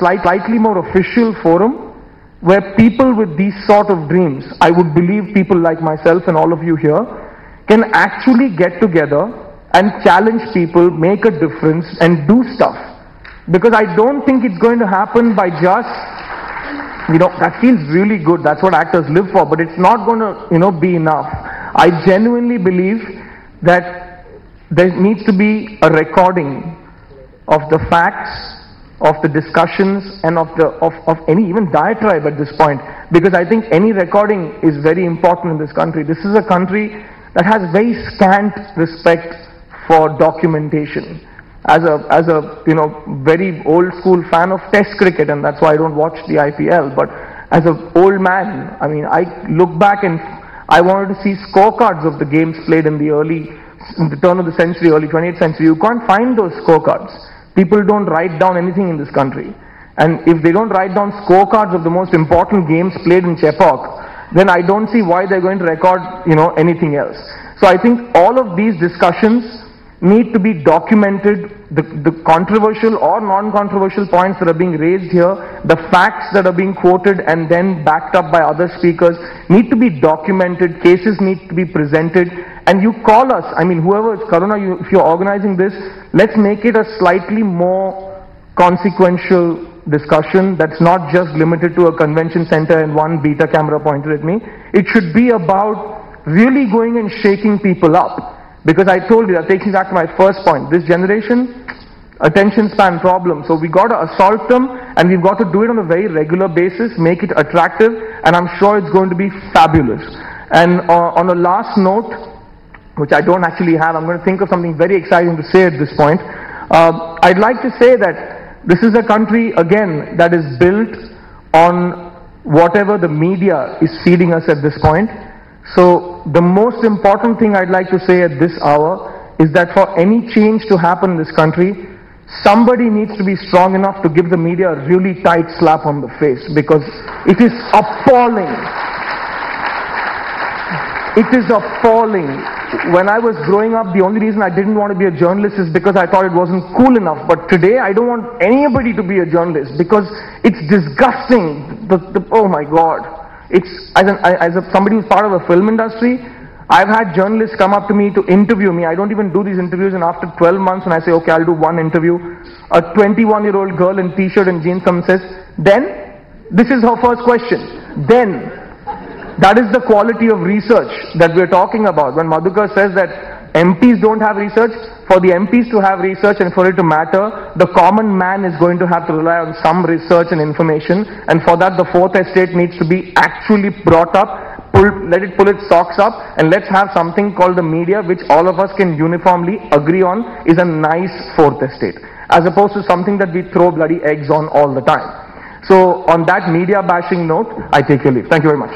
slightly more official forum where people with these sort of dreams, I would believe people like myself and all of you here, can actually get together and challenge people, make a difference and do stuff. Because I don't think it's going to happen by just, that feels really good, that's what actors live for, but it's not going to, be enough. I genuinely believe that there needs to be a recording of the facts, of the discussions and of any even diatribe at this point, because I think any recording is very important in this country. This is a country that has very scant respect for documentation. As a very old school fan of Test cricket, and that's why I don't watch the IPL, but as an old man, I mean, I look back and I wanted to see scorecards of the games played in the turn of the century, early 20th century. You can't find those scorecards. People don't write down anything in this country. And if they don't write down scorecards of the most important games played in Chepauk, then I don't see why they're going to record, anything else. So I think all of these discussions need to be documented, the controversial or non-controversial points that are being raised here, the facts that are being quoted and then backed up by other speakers need to be documented, cases need to be presented, and you call us, I mean whoever, Karuna, if you're organizing this, let's make it a slightly more consequential discussion that's not just limited to a convention center and one beta camera pointed at me. It should be about really going and shaking people up. Because I told you, that takes me back to my first point. This generation, attention span problem. So we got to assault them and we've got to do it on a very regular basis, make it attractive, and I'm sure it's going to be fabulous. And on a last note, which I don't actually have, I'm going to think of something very exciting to say at this point. I'd like to say that this is a country, again, that is built on whatever the media is feeding us at this point. So the most important thing I'd like to say at this hour is that for any change to happen in this country, somebody needs to be strong enough to give the media a really tight slap on the face, because it is appalling. It is appalling. When I was growing up, the only reason I didn't want to be a journalist is because I thought it wasn't cool enough. But today, I don't want anybody to be a journalist because it's disgusting. Oh my God. It's, somebody who's part of the film industry, I've had journalists come up to me to interview me. I don't even do these interviews, and after 12 months when I say, okay, I'll do one interview, a 21-year-old girl in t-shirt and jeans comes and says, then, this is her first question, then. That is the quality of research that we're talking about. When Madhukar says that MPs don't have research, for the MPs to have research and for it to matter, the common man is going to have to rely on some research and information, and for that the fourth estate needs to be actually brought up, let it pull its socks up, and let's have something called the media, which all of us can uniformly agree on is a nice fourth estate, as opposed to something that we throw bloody eggs on all the time. So on that media bashing note, I take your leave. Thank you very much.